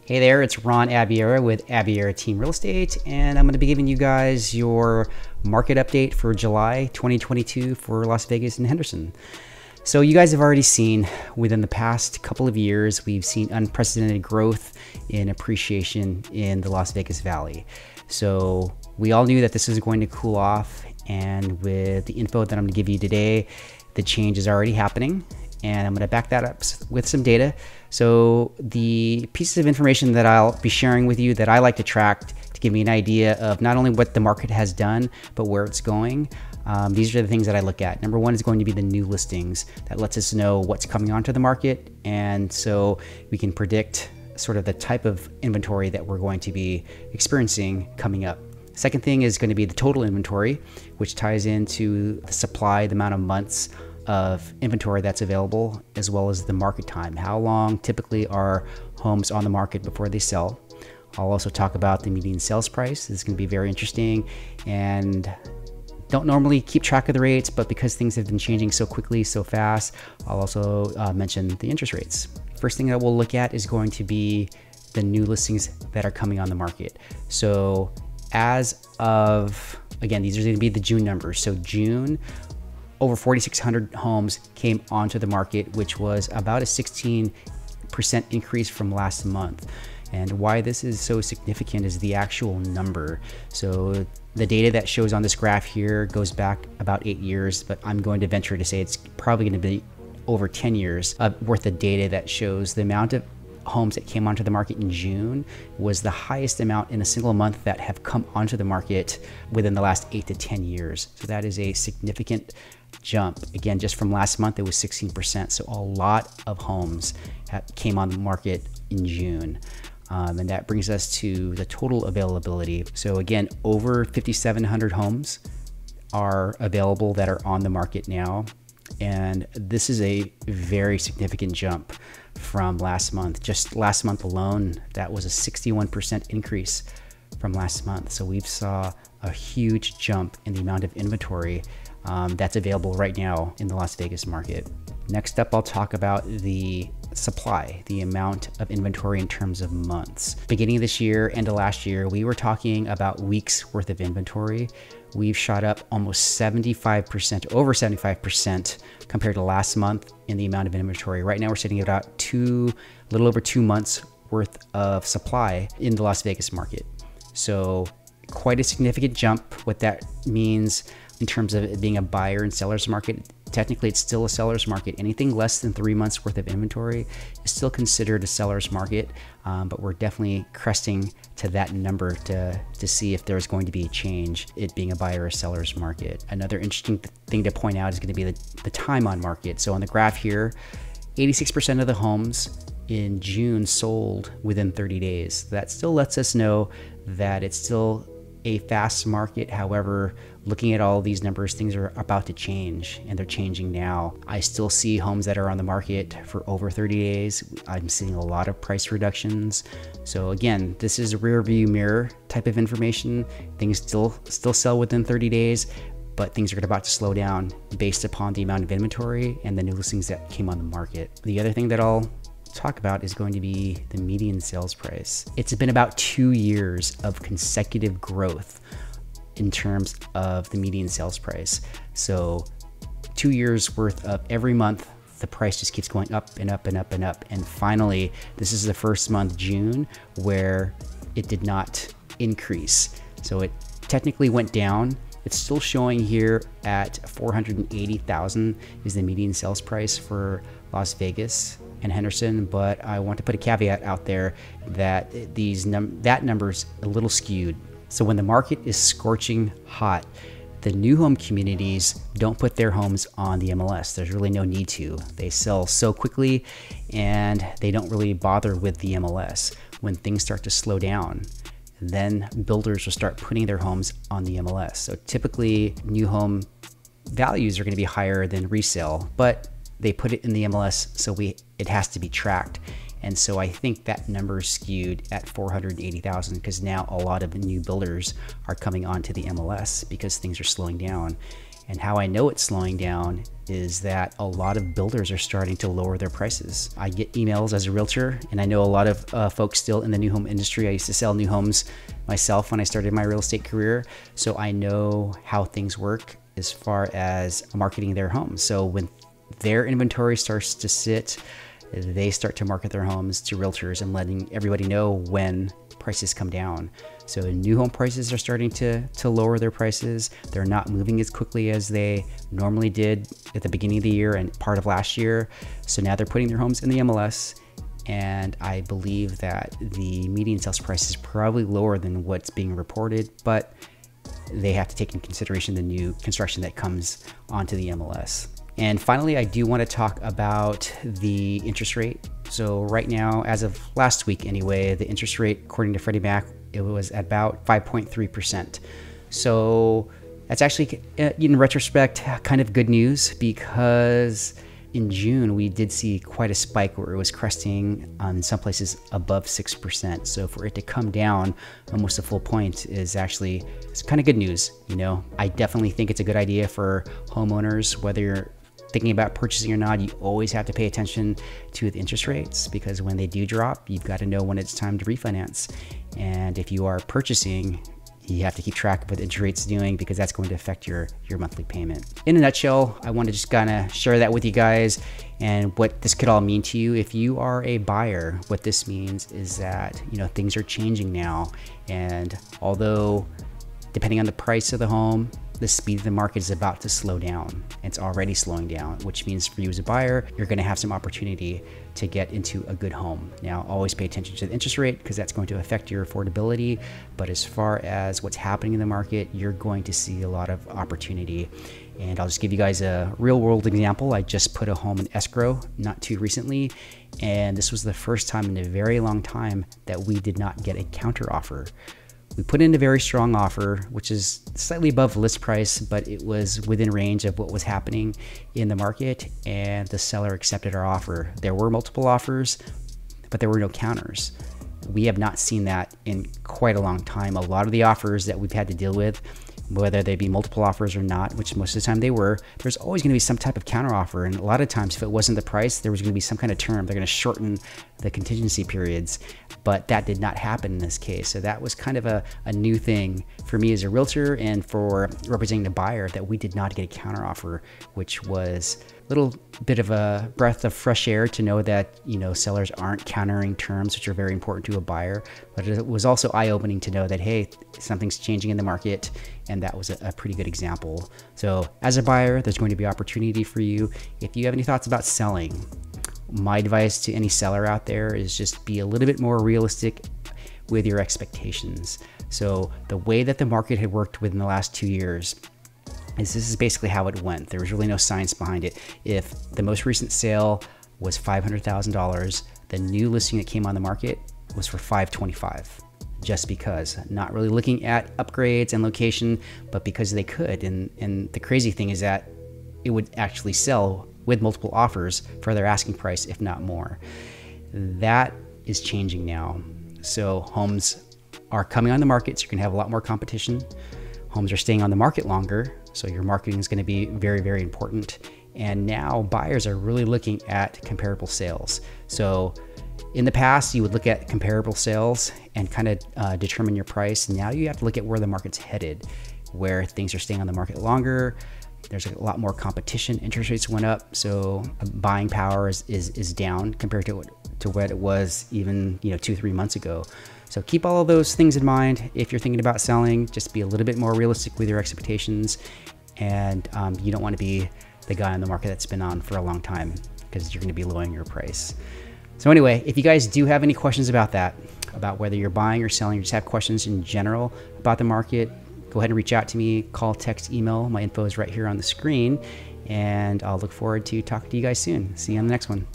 Hey there, it's Ron Abiera with Abiera Team Real Estate, and I'm going to be giving you guys your market update for July 2022 for Las Vegas and Henderson. So you guys have already seen within the past couple of years, we've seen unprecedented growth in appreciation in the Las Vegas Valley. So we all knew that this is going to cool off, and with the info that I'm going to give you today, the change is already happening. And I'm going to back that up with some data. So the pieces of information that I'll be sharing with you that I like to track to give me an idea of not only what the market has done, but where it's going. These are the things that I look at. Number one is going to be the new listings. That lets us know what's coming onto the market. And so we can predict sort of the type of inventory that we're going to be experiencing coming up. Second thing is going to be the total inventory, which ties into the supply, the amount of months of inventory that's available, as well as the market time. How long typically are homes on the market before they sell? I'll also talk about the median sales price. This is going to be very interesting, and don't normally keep track of the rates, but because things have been changing so quickly, so fast, I'll also mention the interest rates. First thing that we'll look at is going to be the new listings that are coming on the market. So as of, again, these are going to be the June numbers. So June, over 4,600 homes came onto the market, which was about a 16% increase from last month. And why this is so significant is the actual number. So the data that shows on this graph here goes back about 8 years, but I'm going to venture to say it's probably going to be over 10 years worth of data that shows the amount of homes that came onto the market in June was the highest amount in a single month that have come onto the market within the last 8 to 10 years. So that is a significant jump. Again, just from last month, it was 16%. So a lot of homes came on the market in June. And that brings us to the total availability. So again, over 5,700 homes are available that are on the market now. And this is a very significant jump from last month. Just last month alone, that was a 61% increase from last month. So we've saw a huge jump in the amount of inventory that's available right now in the Las Vegas market. Next up, I'll talk about the supply, the amount of inventory in terms of months. Beginning of this year, end of last year, we were talking about weeks worth of inventory. We've shot up almost 75%, over 75% compared to last month in the amount of inventory. Right now, we're sitting at about a little over 2 months worth of supply in the Las Vegas market. So quite a significant jump. What that means in terms of it being a buyer and seller's market, technically it's still a seller's market. Anything less than 3 months worth of inventory is still considered a seller's market, but we're definitely cresting to that number to see if there's going to be a change, it being a buyer or seller's market. Another interesting thing to point out is going to be the time on market. So on the graph here, 86% of the homes in June sold within 30 days. That still lets us know that it's still a fast market. However, looking at all these numbers, things are about to change, and they're changing now. I still see homes that are on the market for over 30 days. I'm seeing a lot of price reductions. So again, this is a rear view mirror type of information. Things still sell within 30 days, but things are about to slow down based upon the amount of inventory and the new listings that came on the market. The other thing that I'll talk about is going to be the median sales price. It's been about 2 years of consecutive growth in terms of the median sales price. So 2 years worth of every month, the price just keeps going up and up and up and up. And finally, this is the first month, June, where it did not increase. So it technically went down. It's still showing here at 480,000 is the median sales price for Las Vegas and Henderson, but I want to put a caveat out there that that number's a little skewed. So when the market is scorching hot, the new home communities don't put their homes on the MLS. There's really no need to. They sell so quickly and they don't really bother with the MLS. When things start to slow down, then builders will start putting their homes on the MLS. So typically new home values are going to be higher than resale, but they put it in the MLS, so it has to be tracked. And so I think that number is skewed at 480,000 because now a lot of new builders are coming onto the MLS because things are slowing down. And how I know it's slowing down is that a lot of builders are starting to lower their prices. I get emails as a realtor, and I know a lot of folks still in the new home industry. I used to sell new homes myself when I started my real estate career, so I know how things work as far as marketing their homes. So when their inventory starts to sit, they start to market their homes to realtors and letting everybody know when prices come down. So new home prices are starting to lower their prices. They're not moving as quickly as they normally did at the beginning of the year and part of last year. So now they're putting their homes in the MLS, and I believe that the median sales price is probably lower than what's being reported, but they have to take in consideration the new construction that comes onto the MLS. And finally, I do want to talk about the interest rate. So right now, as of last week anyway, the interest rate, according to Freddie Mac, it was at about 5.3%. So that's actually, in retrospect, kind of good news, because in June, we did see quite a spike where it was cresting on some places above 6%. So for it to come down almost a full point is actually, it's kind of good news. You know, I definitely think it's a good idea for homeowners, whether you're thinking about purchasing or not. You always have to pay attention to the interest rates, because when they do drop, you've got to know when it's time to refinance. And if you are purchasing, you have to keep track of what the interest rate's doing, because that's going to affect your monthly payment. In a nutshell, I want to just kind of share that with you guys and what this could all mean to you. If you are a buyer, what this means is that, you know, things are changing now. And although depending on the price of the home, the speed of the market is about to slow down. It's already slowing down, which means for you as a buyer, you're going to have some opportunity to get into a good home. Now, always pay attention to the interest rate, because that's going to affect your affordability. But as far as what's happening in the market, you're going to see a lot of opportunity. And I'll just give you guys a real world example. I just put a home in escrow not too recently, and this was the first time in a very long time that we did not get a counter offer. We put in a very strong offer, which is slightly above list price, but it was within range of what was happening in the market, and the seller accepted our offer. There were multiple offers, but there were no counters. We have not seen that in quite a long time. A lot of the offers that we've had to deal with, whether they be multiple offers or not, which most of the time they were, there's always going to be some type of counter offer. And a lot of times, if it wasn't the price, there was going to be some kind of term. They're going to shorten the contingency periods, but that did not happen in this case. So that was kind of a new thing for me as a realtor and for representing the buyer, that we did not get a counter offer, which was a little bit of a breath of fresh air to know that, you know, sellers aren't countering terms, which are very important to a buyer. But it was also eye-opening to know that, hey, something's changing in the market, and that was a pretty good example. So as a buyer, there's going to be opportunity for you. If you have any thoughts about selling, my advice to any seller out there is just be a little bit more realistic with your expectations. So the way that the market had worked within the last 2 years is this is basically how it went. There was really no science behind it. If the most recent sale was $500,000, the new listing that came on the market was for $525,000. Just because, not really looking at upgrades and location, but because they could. And the crazy thing is that it would actually sell with multiple offers for their asking price, if not more. That is changing now. So homes are coming on the market, so you're gonna have a lot more competition. Homes are staying on the market longer, so your marketing is gonna be very, very important. And now buyers are really looking at comparable sales. So in the past, you would look at comparable sales and kind of determine your price. Now you have to look at where the market's headed, where things are staying on the market longer. There's a lot more competition. Interest rates went up, so buying power is down compared to what it was even 2-3 months ago. So keep all of those things in mind. If you're thinking about selling, just be a little bit more realistic with your expectations. And you don't want to be the guy on the market that's been on for a long time, because you're going to be lowering your price. So anyway, if you guys do have any questions about that, about whether you're buying or selling, or just have questions in general about the market, go ahead and reach out to me, call, text, email. My info is right here on the screen, and I'll look forward to talking to you guys soon. See you on the next one.